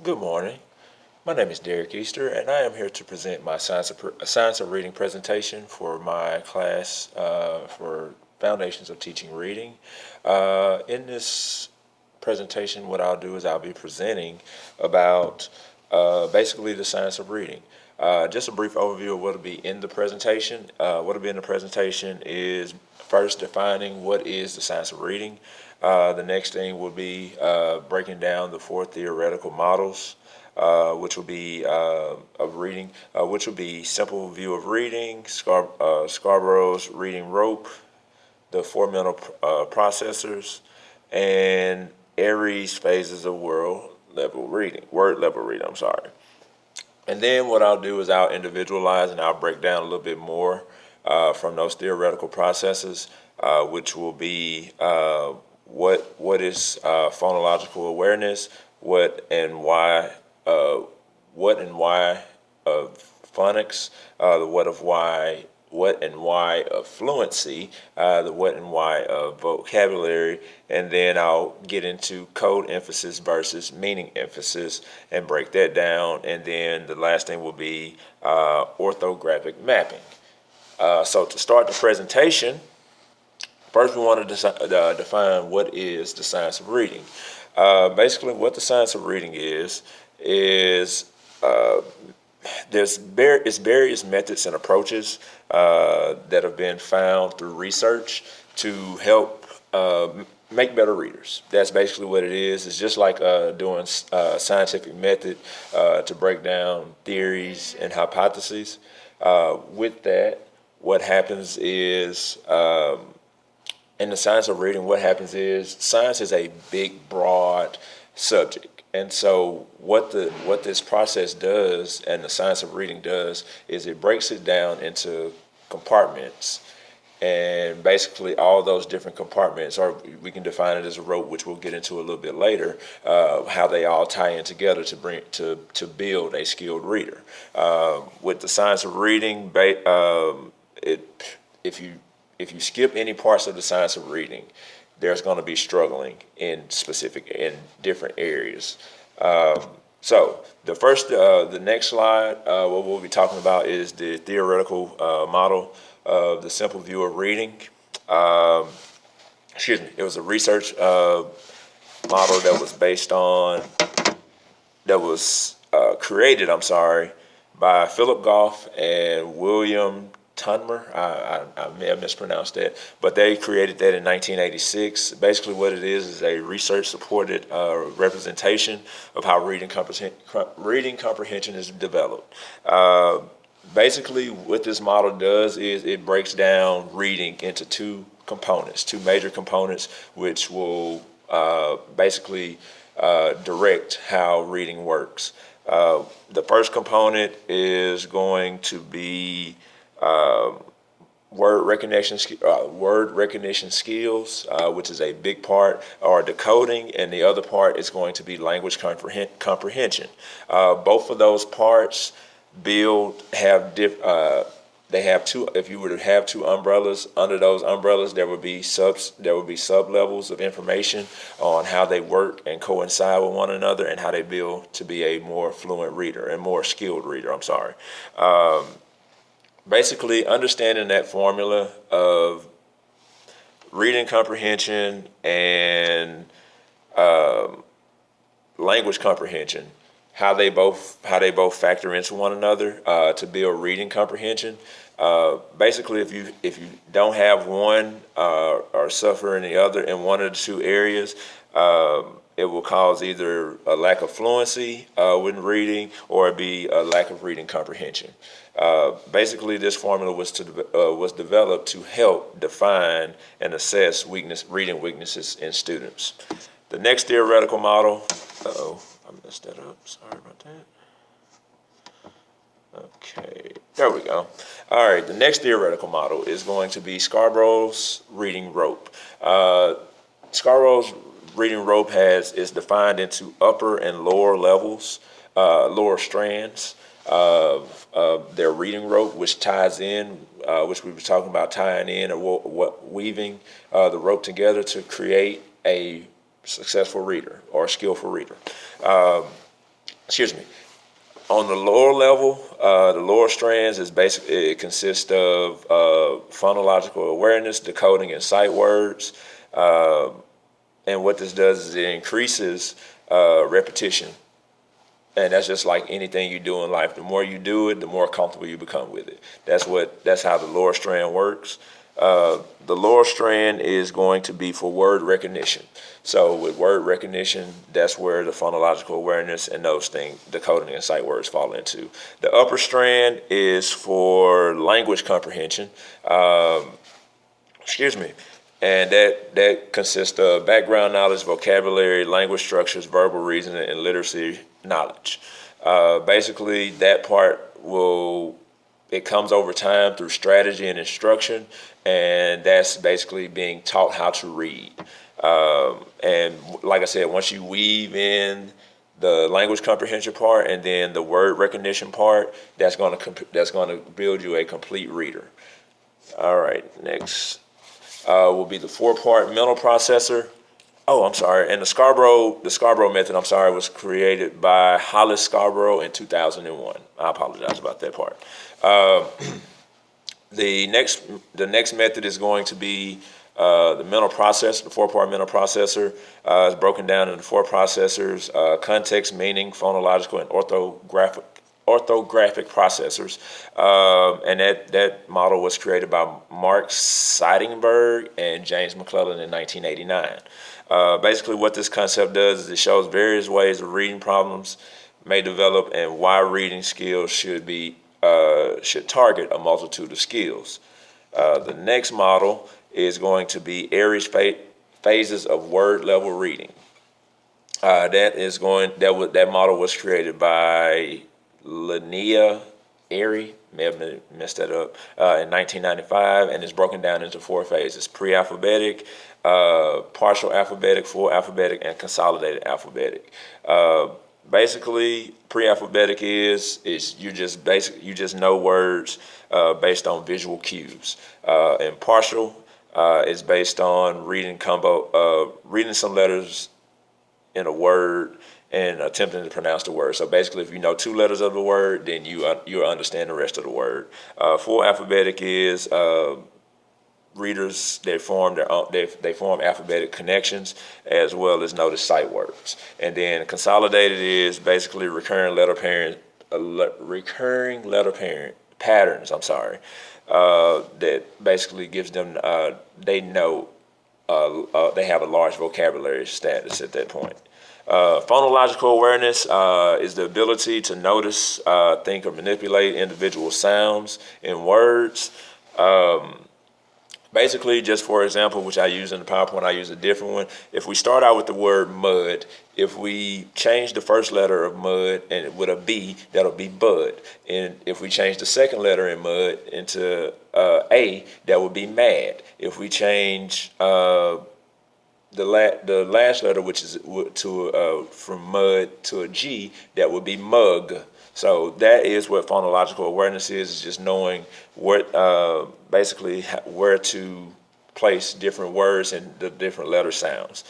Good morning. My name is Derek Easter, and I am here to present my Science of Reading presentation for my class for Foundations of Teaching Reading. In this presentation, what I'll do is I'll be presenting about basically the science of reading. Just a brief overview of what will be in the presentation. What will be in the presentation is first defining what is the science of reading. The next thing will be breaking down the four theoretical models, which will be of reading, which will be simple view of reading, Scarborough's reading rope, the four mental processors, and Aries phases of word level reading. I'm sorry. And then what I'll do is I'll individualize and I'll break down a little bit more from those theoretical processes, which will be what is phonological awareness, what and why, uh, what and why of phonics, the what and why of fluency, the what and why of vocabulary, and then I'll get into code emphasis versus meaning emphasis and break that down. And then the last thing will be orthographic mapping. So to start the presentation, first we want to define what is the science of reading. Basically, what the science of reading is uh, it's various methods and approaches that have been found through research to help make better readers. That's basically what it is. It's just like doing scientific method to break down theories and hypotheses. With that, what happens is in the science of reading, what happens is science is a big, broad subject. And so what this process does and the science of reading does is it breaks it down into compartments. And basically all those different compartments, or we can define it as a rope, which we'll get into a little bit later, how they all tie in together to build a skilled reader. With the science of reading, it if you if you skip any parts of the science of reading, there's going to be struggling in different areas. So the next slide, what we'll be talking about is the theoretical model of the simple view of reading. Um, Excuse me. It was a research model that was created. I'm sorry, by Philip Goff and William Tunmer. I may have mispronounced that, but they created that in 1986. Basically, what it is a research-supported representation of how reading comprehension is developed. Basically, what this model does is it breaks down reading into two major components, which will basically direct how reading works. The first component is going to be word recognition skills, which is a big part, or decoding, and the other part is going to be language comprehension. Both of those parts build have diff. They have two. If you were to have two umbrellas, under those umbrellas, there would be sub levels of information on how they work and coincide with one another, and how they build to be a more fluent reader and more skilled reader. I'm sorry. Basically, understanding that formula of reading comprehension and language comprehension, how they both factor into one another to build reading comprehension. Basically, if you don't have one or suffer in the other in one of the two areas, it will cause either a lack of fluency when reading, or it be a lack of reading comprehension. Basically, this formula was developed to help define and assess reading weaknesses in students. The next theoretical model. I messed that up. Sorry about that. Okay, there we go. All right, the next theoretical model is going to be Scarborough's reading rope. Scarborough's reading rope is defined into upper and lower levels, lower strands of their reading rope, which ties in, which we were talking about tying in or weaving the rope together to create a successful reader or a skillful reader. excuse me. On the lower level, the lower strands is basically, it consists of phonological awareness, decoding, and sight words. And what this does is it increases repetition. And that's just like anything you do in life. The more you do it, the more comfortable you become with it. That's how the lower strand works. The lower strand is going to be for word recognition. So with word recognition, that's where the phonological awareness and those things, decoding and sight words, fall into. The upper strand is for language comprehension. Excuse me. And that consists of background knowledge, vocabulary, language structures, verbal reasoning, and literacy knowledge. Basically, that part it comes over time through strategy and instruction, and that's basically being taught how to read. And like I said, once you weave in the language comprehension part and then the word recognition part, that's going to build you a complete reader. All right, next will be the four-part mental processor. Oh, I'm sorry. And the Scarborough method, I'm sorry, was created by Hollis Scarborough in 2001. I apologize about that part. The next method is going to be the mental processor, the four-part mental processor. Is broken down into four processors: context, meaning, phonological, and orthographic processors. And that model was created by Mark Seidenberg and James McClellan in 1989. Basically, what this concept does is it shows various ways of reading problems may develop and why reading skills should target a multitude of skills. The next model is going to be Airie's phases of word level reading. That model was created by Linnea Airie, may have messed that up, in 1995, and is broken down into four phases: pre-alphabetic, partial alphabetic, full alphabetic, and consolidated alphabetic. Basically, pre-alphabetic is you just know words based on visual cues, and partial is based on reading some letters in a word and attempting to pronounce the word. So basically, if you know two letters of the word, then you understand the rest of the word. Full alphabetic is readers that form alphabetic connections as well as notice sight words. And then consolidated is basically recurring letter patterns. I'm sorry, that basically gives them they have a large vocabulary status at that point. Phonological awareness is the ability to notice, think, or manipulate individual sounds in words. Basically, just for example, which I use in the PowerPoint, I use a different one. If we start out with the word mud, if we change the first letter of mud and with a B, that'll be bud. And if we change the second letter in mud into A, that would be mad. If we change the last letter, which is from mud to a G, that would be mug. So that is what phonological awareness is just knowing basically where to place different words and the different letter sounds.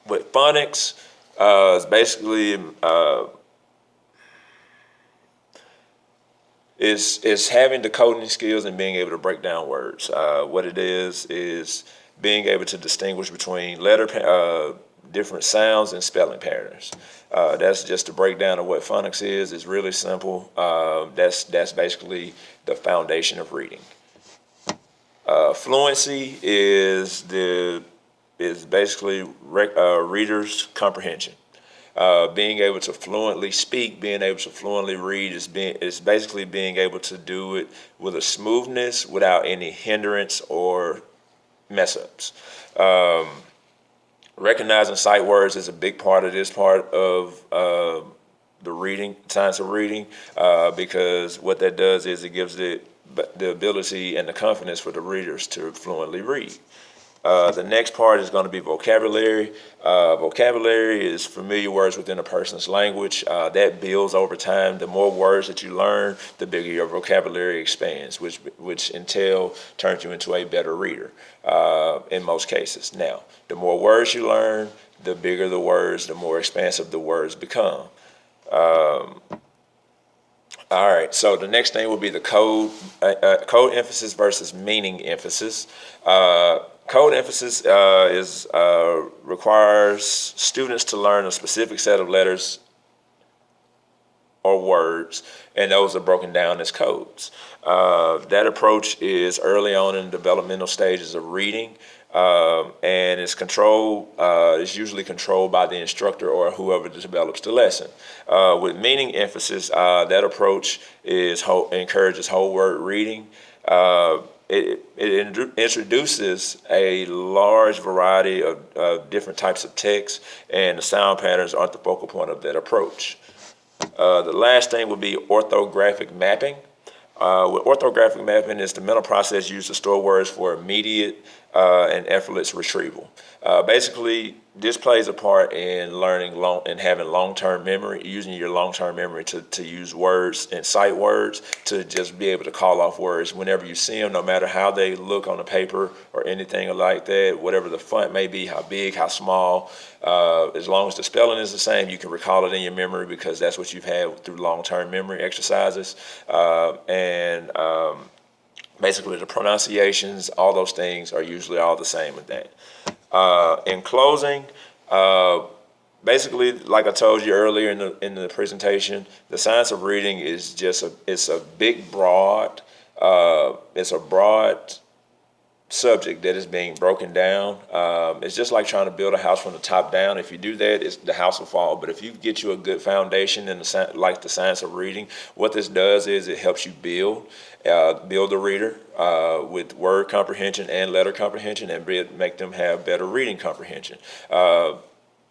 With phonics, is basically is having decoding skills and being able to break down words. What it is being able to distinguish between different sounds and spelling patterns. That's just a breakdown of what phonics is. It's really simple. That's basically the foundation of reading. Fluency is basically readers' comprehension. Being able to fluently speak, being able to fluently read is basically being able to do it with a smoothness without any hindrance or mess ups. Recognizing sight words is a big part of this part of the reading, science of reading, because what that does is it gives the ability and the confidence for the readers to fluently read. The next part is going to be vocabulary. Vocabulary is familiar words within a person's language. That builds over time. The more words that you learn, the bigger your vocabulary expands, which in turns you into a better reader in most cases. Now, the more words you learn, the bigger the words, the more expansive the words become. All right, so the next thing will be the code emphasis versus meaning emphasis. Code emphasis requires students to learn a specific set of letters or words, and those are broken down as codes. That approach is early on in the developmental stages of reading, and it's controlled. It's usually controlled by the instructor or whoever develops the lesson. With meaning emphasis, that approach encourages whole word reading. It introduces a large variety of different types of text, and the sound patterns aren't the focal point of that approach. The last thing would be orthographic mapping. With orthographic mapping, it's the mental process used to store words for immediate and effortless retrieval. Basically, this plays a part in learning and having long-term memory, using your long-term memory to use words and sight words to just be able to call off words whenever you see them, no matter how they look on the paper or anything like that, whatever the font may be, how big, how small. As long as the spelling is the same, you can recall it in your memory because that's what you've had through long-term memory exercises. Basically, the pronunciations, all those things are usually all the same with that. In closing, basically, like I told you earlier in the presentation, the science of reading is it's a broad subject that is being broken down. It's just like trying to build a house from the top down. If you do that, the house will fall. But if you get you a good foundation in like the science of reading, what this does is it helps you build the reader with word comprehension and letter comprehension, and make them have better reading comprehension.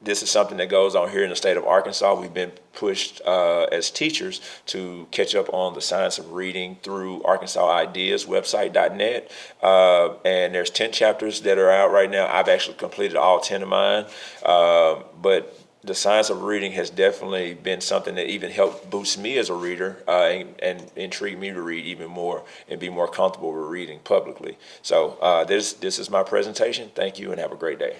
This is something that goes on here in the state of Arkansas. We've been pushed as teachers to catch up on the science of reading through ArkansasIdeasWebsite.net. And there's 10 chapters that are out right now. I've actually completed all 10 of mine. But the science of reading has definitely been something that even helped boost me as a reader and intrigue me to read even more and be more comfortable with reading publicly. So this is my presentation. Thank you and have a great day.